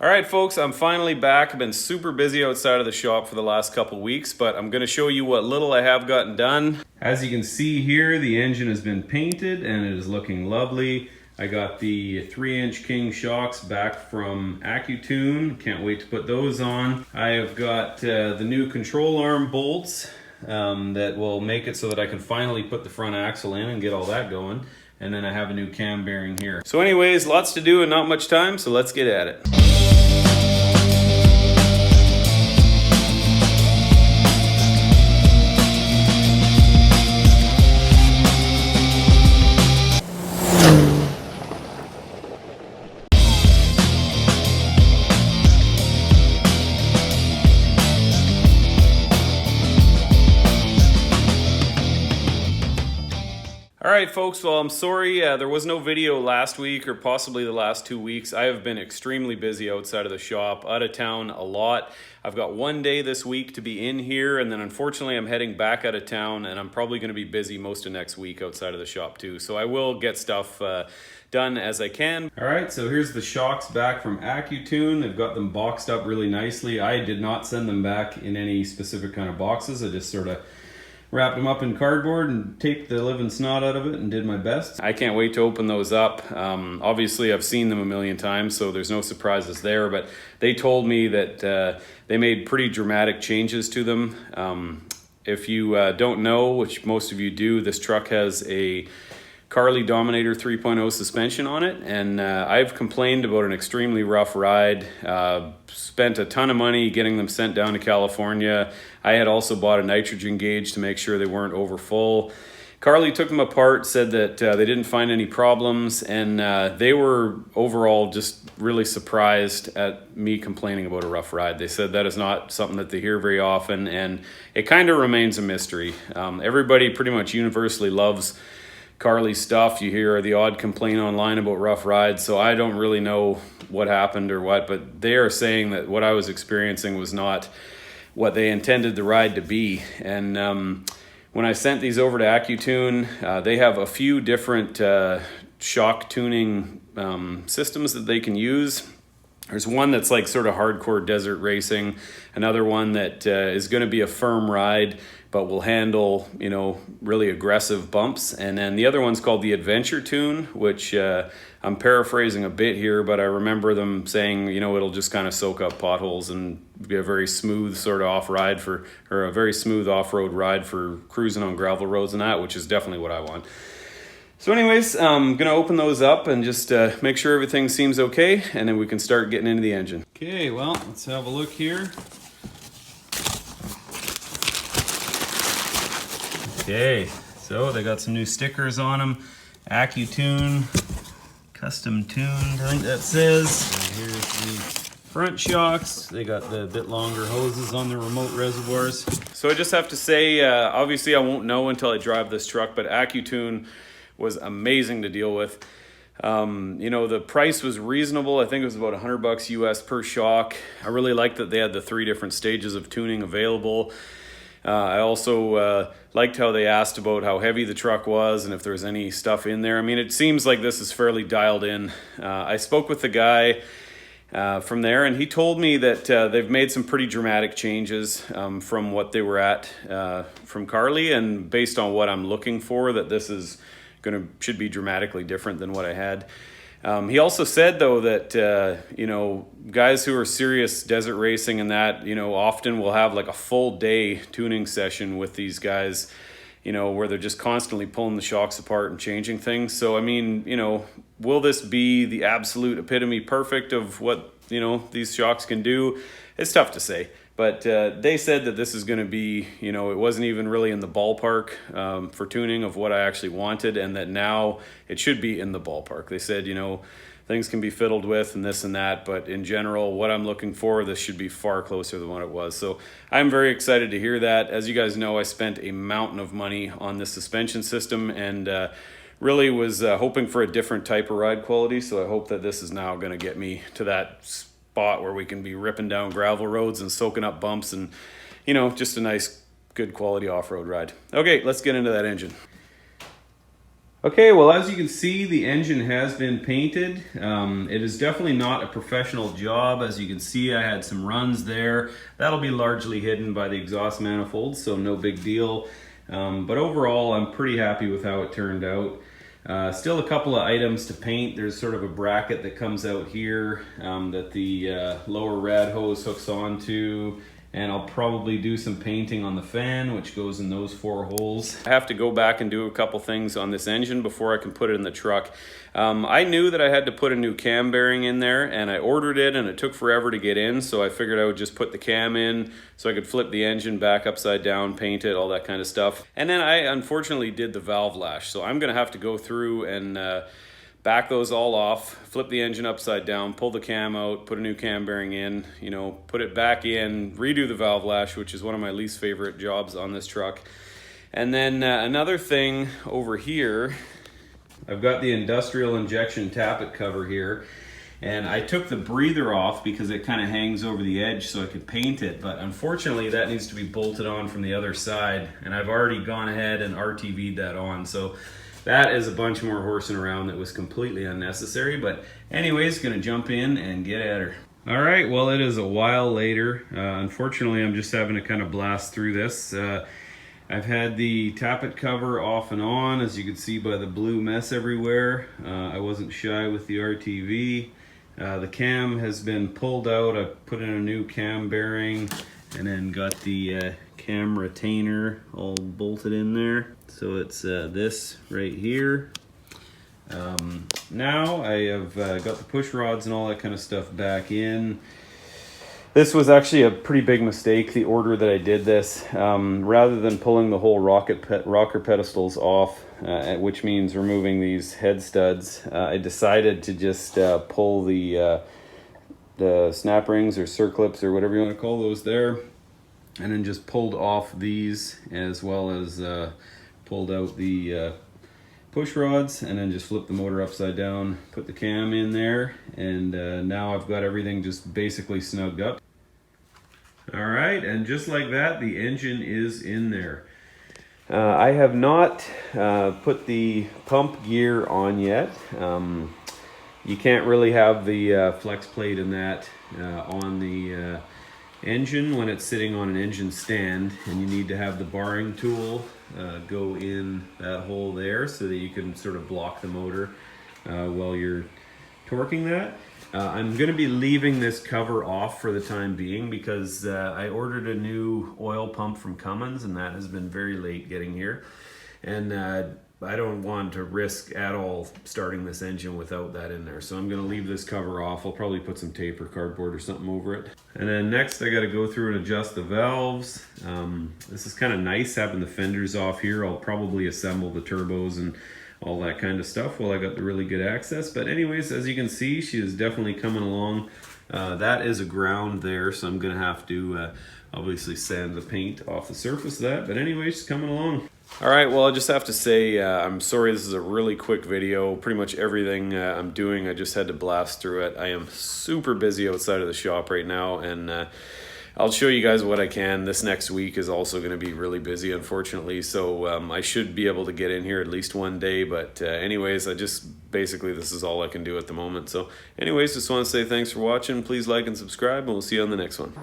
All right, folks, I'm finally back. I've been super busy outside of the shop for the last couple weeks, but I'm going to show you what little I have gotten done. As you can see here, the engine has been painted and it is looking lovely. I got the 3-inch King shocks back from AccuTune. Can't wait to put those on. I have got the new control arm bolts that will make it so that I can finally put the front axle in and get all that going. And then I have a new cam bearing here. So anyways, lots to do and not much time, so let's get at it. Alright folks, well I'm sorry there was no video last week or possibly the last 2 weeks. I have been extremely busy outside of the shop, out of town a lot. I've got one day this week to be in here, and then unfortunately I'm heading back out of town, and I'm probably going to be busy most of next week outside of the shop too. So I will get stuff done as I can. Alright, so here's the shocks back from AccuTune. They've got them boxed up really nicely. I did not send them back in any specific kind of boxes. I just sort of wrapped them up in cardboard and taped the living snot out of it and did my best. I can't wait to open those up. Obviously I've seen them a million times, so there's no surprises there, but they told me that they made pretty dramatic changes to them. If you don't know, which most of you do, this truck has a Carli Dominator 3.0 suspension on it, and I've complained about an extremely rough ride, spent a ton of money getting them sent down to California. I had also bought a nitrogen gauge to make sure they weren't over full. Carli took them apart, said that they didn't find any problems, and they were overall just really surprised at me complaining about a rough ride. They said that is not something that they hear very often, and it kind of remains a mystery. Everybody pretty much universally loves Carli stuff. You hear the odd complaint online about rough rides, so I don't really know what happened or what, but they are saying that what I was experiencing was not what they intended the ride to be. And when I sent these over to AccuTune, they have a few different shock tuning systems that they can use. There's one that's like sort of hardcore desert racing, another one that is going to be a firm ride but will handle, you know, really aggressive bumps. And then the other one's called the Adventure Tune, which I'm paraphrasing a bit here, but I remember them saying, you know, it'll just kind of soak up potholes and be a very smooth sort of off-ride for, or a very smooth off-road ride for cruising on gravel roads and that, which is definitely what I want. So anyways, I'm going to open those up and just make sure everything seems okay, and then we can start getting into the engine. Okay, well, let's have a look here. Okay, so they got some new stickers on them. AccuTune, custom tuned, I think that says. And here's the front shocks. They got the bit longer hoses on the remote reservoirs. So I just have to say, obviously I won't know until I drive this truck, but AccuTune was amazing to deal with. You know, the price was reasonable. I think it was about $100 US per shock. I really liked that they had the 3 different stages of tuning available. I also liked how they asked about how heavy the truck was and if there was any stuff in there. I mean, it seems like this is fairly dialed in. I spoke with the guy from there, and he told me that they've made some pretty dramatic changes from what they were at from Carli, and based on what I'm looking for, that this is should be dramatically different than what I had. He also said, though, that, you know, guys who are serious desert racing and that, you know, often will have like a full day tuning session with these guys, you know, where they're just constantly pulling the shocks apart and changing things. So, I mean, you know, will this be the absolute epitome perfect of what, you know, these shocks can do? It's tough to say. But they said that this is going to be, you know, it wasn't even really in the ballpark for tuning of what I actually wanted, and that now it should be in the ballpark. They said, you know, things can be fiddled with and this and that, but in general, what I'm looking for, this should be far closer than what it was. So I'm very excited to hear that. As you guys know, I spent a mountain of money on this suspension system, and really was hoping for a different type of ride quality. So I hope that this is now going to get me to that spot where we can be ripping down gravel roads and soaking up bumps, and, you know, just a nice, good quality off-road ride. Okay, let's get into that engine. Okay, well, as you can see, the engine has been painted. It is definitely not a professional job. As you can see, I had some runs there. That'll be largely hidden by the exhaust manifold, so no big deal. But overall, I'm pretty happy with how it turned out. Still a couple of items to paint. There's sort of a bracket that comes out here that the lower rad hose hooks onto. And I'll probably do some painting on the fan, which goes in those 4 holes. I have to go back and do a couple things on this engine before I can put it in the truck. I knew that I had to put a new cam bearing in there, and I ordered it, and it took forever to get in, so I figured I would just put the cam in so I could flip the engine back upside down, paint it, all that kind of stuff. And then I unfortunately did the valve lash, so I'm gonna have to go through and back those all off, flip the engine upside down, pull the cam out, put a new cam bearing in, you know, put it back in, redo the valve lash, which is one of my least favorite jobs on this truck. And then another thing over here, I've got the industrial injection tappet cover here, and I took the breather off because it kind of hangs over the edge so I could paint it, but unfortunately that needs to be bolted on from the other side, and I've already gone ahead and RTV'd that on. So that is a bunch more horsing around that was completely unnecessary, but anyways, gonna jump in and get at her. All right, well, it is a while later. Unfortunately, I'm just having to kind of blast through this. I've had the tappet cover off and on, as you can see by the blue mess everywhere. I wasn't shy with the RTV. The cam has been pulled out. I put in a new cam bearing and then got the cam retainer all bolted in there. So it's this right here. Now I have got the push rods and all that kind of stuff back in. This was actually a pretty big mistake, the order that I did this. Rather than pulling the whole rocker pedestals off, which means removing these head studs, I decided to just pull the snap rings or circlips or whatever you want to call those there, and then just pulled off these, as well as pulled out the push rods, and then just flipped the motor upside down, put the cam in there, and now I've got everything just basically snugged up. All right, and just like that, the engine is in there. I have not put the pump gear on yet. You can't really have the flex plate in that on the engine when it's sitting on an engine stand, and you need to have the barring tool go in that hole there so that you can sort of block the motor while you're torquing that. I'm going to be leaving this cover off for the time being because I ordered a new oil pump from Cummins, and that has been very late getting here, and I don't want to risk at all starting this engine without that in there. So I'm going to leave this cover off. I'll probably put some tape or cardboard or something over it. And then next I got to go through and adjust the valves. This is kind of nice having the fenders off here. I'll probably assemble the turbos and all that kind of stuff while I got the really good access. But anyways, as you can see, she is definitely coming along. That is a ground there, so I'm going to have to obviously sand the paint off the surface of that. But anyways, she's coming along. All right, well, I just have to say, I'm sorry this is a really quick video. Pretty much everything I'm doing, I just had to blast through it. I am super busy outside of the shop right now, and I'll show you guys what I can. This next week is also going to be really busy, unfortunately, so I should be able to get in here at least one day, but anyways, basically this is all I can do at the moment. So anyways, just want to say thanks for watching. Please like and subscribe, and we'll see you on the next one.